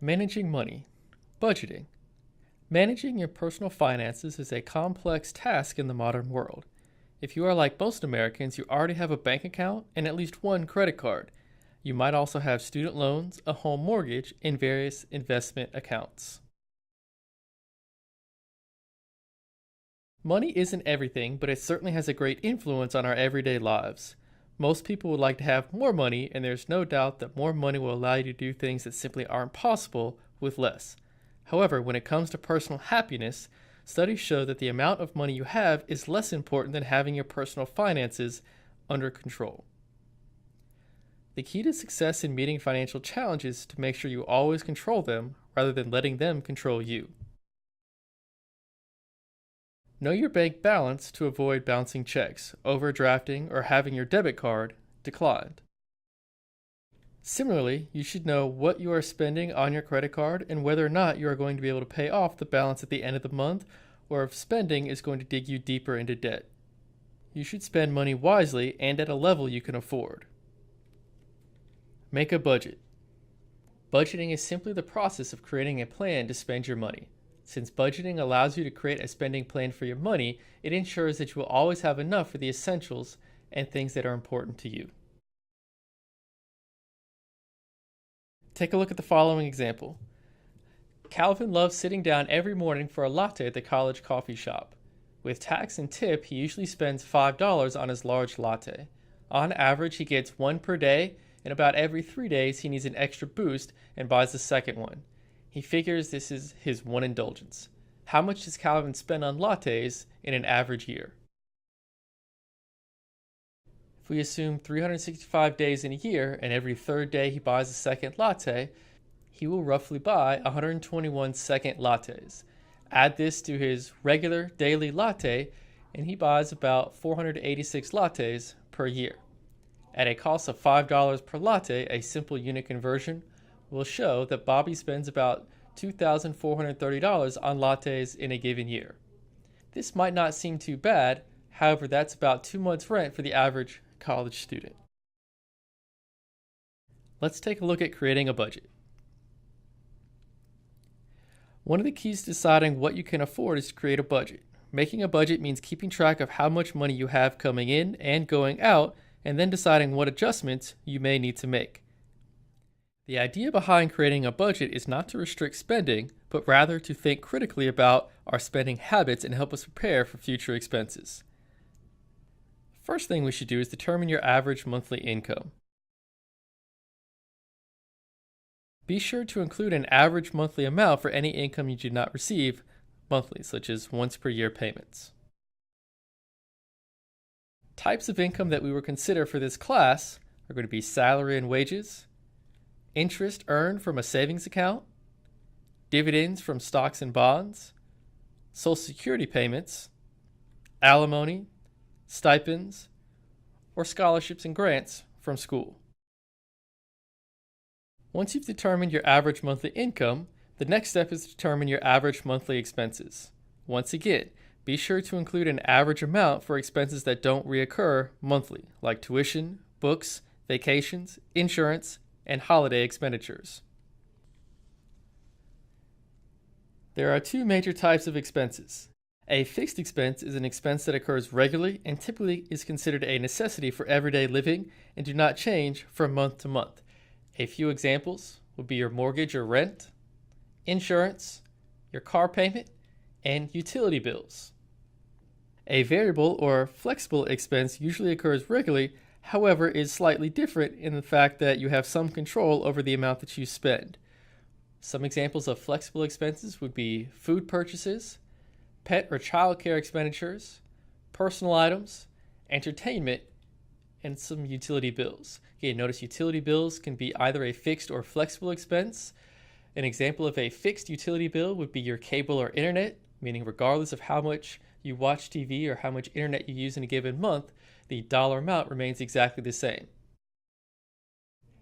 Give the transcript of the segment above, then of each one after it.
Managing money. Budgeting. Managing your personal finances is a complex task in the modern world. If you are like most Americans, you already have a bank account and at least one credit card. You might also have student loans, a home mortgage, and various investment accounts. Money isn't everything, but it certainly has a great influence on our everyday lives. Most people would like to have more money, and there's no doubt that more money will allow you to do things that simply aren't possible with less. However, when it comes to personal happiness, studies show that the amount of money you have is less important than having your personal finances under control. The key to success in meeting financial challenges is to make sure you always control them rather than letting them control you. Know your bank balance to avoid bouncing checks, overdrafting, or having your debit card declined. Similarly, you should know what you are spending on your credit card and whether or not you are going to be able to pay off the balance at the end of the month, or if spending is going to dig you deeper into debt. You should spend money wisely and at a level you can afford. Make a budget. Budgeting is simply the process of creating a plan to spend your money. Since budgeting allows you to create a spending plan for your money, it ensures that you will always have enough for the essentials and things that are important to you. Take a look at the following example. Calvin loves sitting down every morning for a latte at the college coffee shop. With tax and tip, he usually spends $5 on his large latte. On average, he gets one per day, and about every 3 days he needs an extra boost and buys the second one. He figures this is his one indulgence. How much does Calvin spend on lattes in an average year? If we assume 365 days in a year and every third day he buys a second latte, he will roughly buy 121 second lattes. Add this to his regular daily latte, and he buys about 486 lattes per year. At a cost of $5 per latte, a simple unit conversion will show that Bobby spends about $2,430 on lattes in a given year. This might not seem too bad, however, that's about 2 months' rent for the average college student. Let's take a look at creating a budget. One of the keys to deciding what you can afford is to create a budget. Making a budget means keeping track of how much money you have coming in and going out, and then deciding what adjustments you may need to make. The idea behind creating a budget is not to restrict spending, but rather to think critically about our spending habits and help us prepare for future expenses. First thing we should do is determine your average monthly income. Be sure to include an average monthly amount for any income you do not receive monthly, such as once per year payments. Types of income that we will consider for this class are going to be salary and wages, interest earned from a savings account, dividends from stocks and bonds, Social Security payments, alimony, stipends, or scholarships and grants from school. Once you've determined your average monthly income, the next step is to determine your average monthly expenses. Once again, be sure to include an average amount for expenses that don't reoccur monthly, like tuition, books, vacations, insurance, and holiday expenditures. There are two major types of expenses. A fixed expense is an expense that occurs regularly and typically is considered a necessity for everyday living and do not change from month to month. A few examples would be your mortgage or rent, insurance, your car payment, and utility bills. A variable or flexible expense usually occurs regularly, however, is slightly different in the fact that you have some control over the amount that you spend. Some examples of flexible expenses would be food purchases, pet or child care expenditures, personal items, entertainment, and some utility bills. Again, notice utility bills can be either a fixed or flexible expense. An example of a fixed utility bill would be your cable or internet, meaning regardless of how much you watch TV or how much internet you use in a given month, the dollar amount remains exactly the same.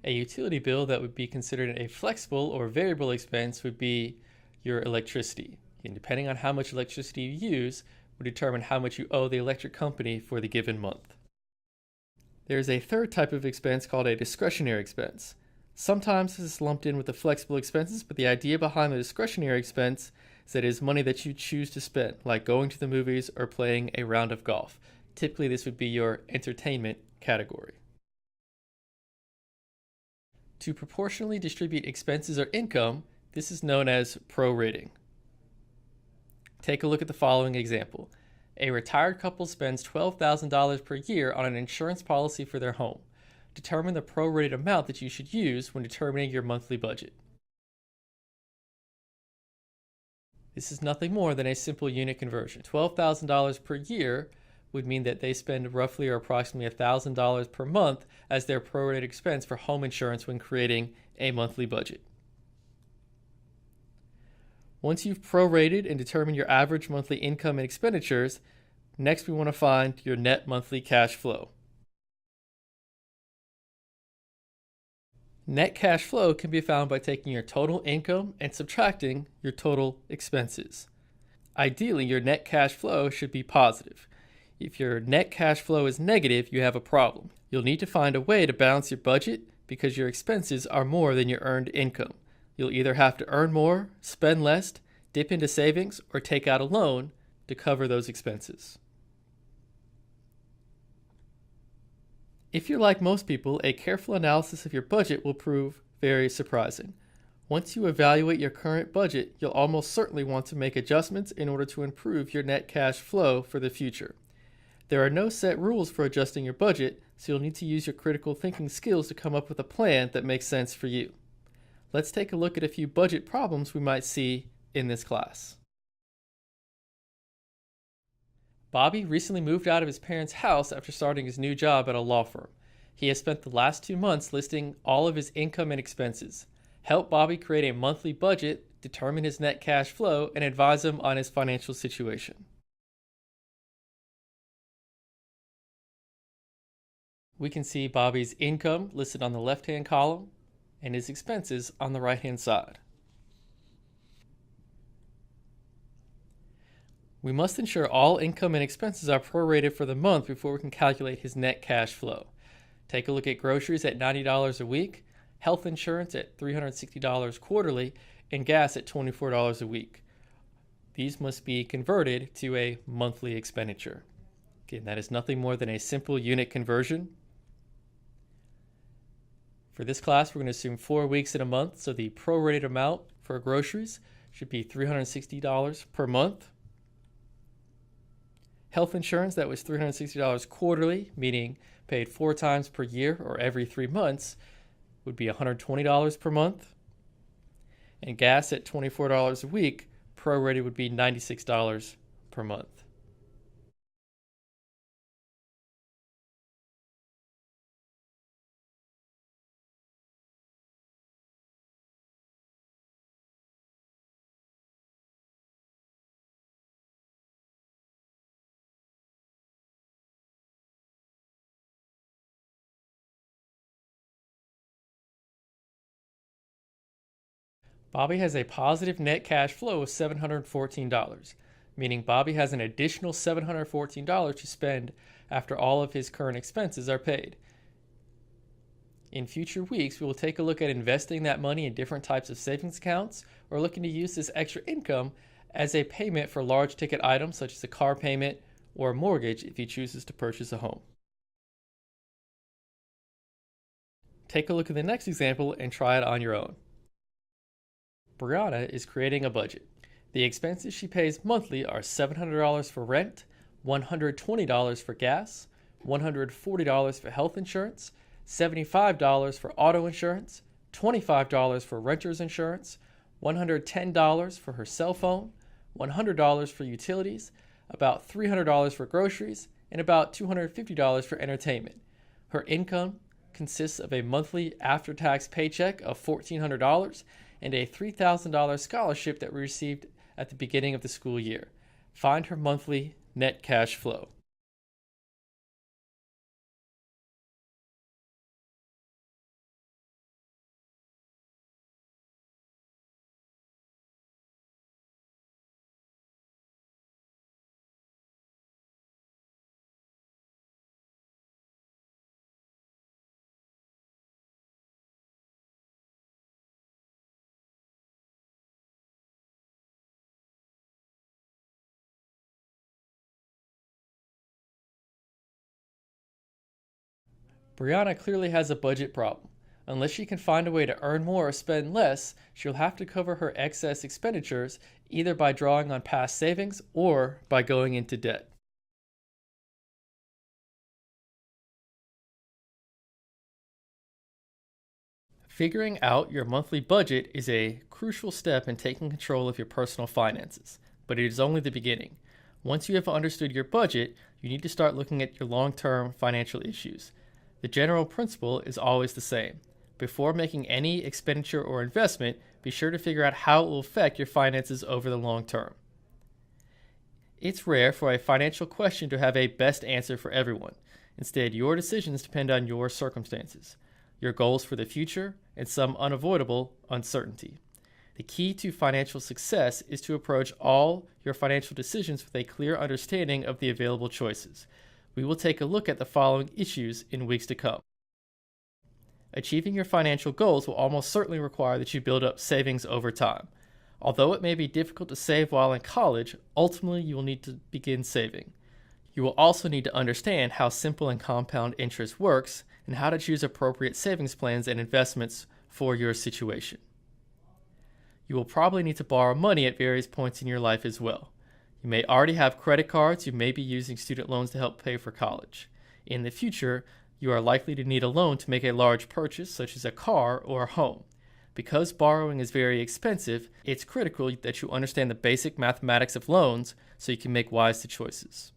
A utility bill that would be considered a flexible or variable expense would be your electricity. And depending on how much electricity you use, would determine how much you owe the electric company for the given month. There is a third type of expense called a discretionary expense. Sometimes this is lumped in with the flexible expenses, but the idea behind the discretionary expense is that it is money that you choose to spend, like going to the movies or playing a round of golf. Typically, this would be your entertainment category. To proportionally distribute expenses or income, this is known as prorating. Take a look at the following example. A retired couple spends $12,000 per year on an insurance policy for their home. Determine the prorated amount that you should use when determining your monthly budget. This is nothing more than a simple unit conversion. $12,000 per year would mean that they spend roughly or approximately $1,000 per month as their prorated expense for home insurance when creating a monthly budget. Once you've prorated and determined your average monthly income and expenditures, next we want to find your net monthly cash flow. Net cash flow can be found by taking your total income and subtracting your total expenses. Ideally, your net cash flow should be positive. If your net cash flow is negative, you have a problem. You'll need to find a way to balance your budget because your expenses are more than your earned income. You'll either have to earn more, spend less, dip into savings, or take out a loan to cover those expenses. If you're like most people, a careful analysis of your budget will prove very surprising. Once you evaluate your current budget, you'll almost certainly want to make adjustments in order to improve your net cash flow for the future. There are no set rules for adjusting your budget, so you'll need to use your critical thinking skills to come up with a plan that makes sense for you. Let's take a look at a few budget problems we might see in this class. Bobby recently moved out of his parents' house after starting his new job at a law firm. He has spent the last 2 months listing all of his income and expenses. Help Bobby create a monthly budget, determine his net cash flow, and advise him on his financial situation. We can see Bobby's income listed on the left-hand column and his expenses on the right-hand side. We must ensure all income and expenses are prorated for the month before we can calculate his net cash flow. Take a look at groceries at $90 a week, health insurance at $360 quarterly, and gas at $24 a week. These must be converted to a monthly expenditure. Again, that is nothing more than a simple unit conversion. For this class, we're going to assume 4 weeks in a month, so the prorated amount for groceries should be $360 per month. Health insurance, that was $360 quarterly, meaning paid 4 times per year or every 3 months, would be $120 per month. And gas at $24 a week, prorated would be $96 per month. Bobby has a positive net cash flow of $714, meaning Bobby has an additional $714 to spend after all of his current expenses are paid. In future weeks, we will take a look at investing that money in different types of savings accounts or looking to use this extra income as a payment for large ticket items such as a car payment or a mortgage if he chooses to purchase a home. Take a look at the next example and try it on your own. Brianna is creating a budget. The expenses she pays monthly are $700 for rent, $120 for gas, $140 for health insurance, $75 for auto insurance, $25 for renter's insurance, $110 for her cell phone, $100 for utilities, about $300 for groceries, and about $250 for entertainment. Her income consists of a monthly after-tax paycheck of $1,400 and a $3,000 scholarship that we received at the beginning of the school year. Find her monthly net cash flow. Brianna clearly has a budget problem. Unless she can find a way to earn more or spend less, she'll have to cover her excess expenditures either by drawing on past savings or by going into debt. Figuring out your monthly budget is a crucial step in taking control of your personal finances, but it is only the beginning. Once you have understood your budget, you need to start looking at your long term financial issues. The general principle is always the same. Before making any expenditure or investment, be sure to figure out how it will affect your finances over the long term. It's rare for a financial question to have a best answer for everyone. Instead, your decisions depend on your circumstances, your goals for the future, and some unavoidable uncertainty. The key to financial success is to approach all your financial decisions with a clear understanding of the available choices. We will take a look at the following issues in weeks to come. Achieving your financial goals will almost certainly require that you build up savings over time. Although it may be difficult to save while in college, ultimately you will need to begin saving. You will also need to understand how simple and compound interest works and how to choose appropriate savings plans and investments for your situation. You will probably need to borrow money at various points in your life as well. You may already have credit cards, you may be using student loans to help pay for college. In the future, you are likely to need a loan to make a large purchase, such as a car or a home. Because borrowing is very expensive, it's critical that you understand the basic mathematics of loans so you can make wise choices.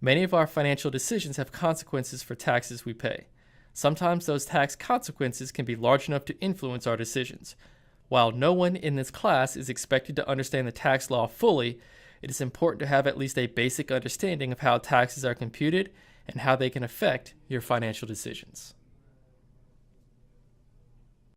Many of our financial decisions have consequences for taxes we pay. Sometimes those tax consequences can be large enough to influence our decisions. While no one in this class is expected to understand the tax law fully, it is important to have at least a basic understanding of how taxes are computed and how they can affect your financial decisions.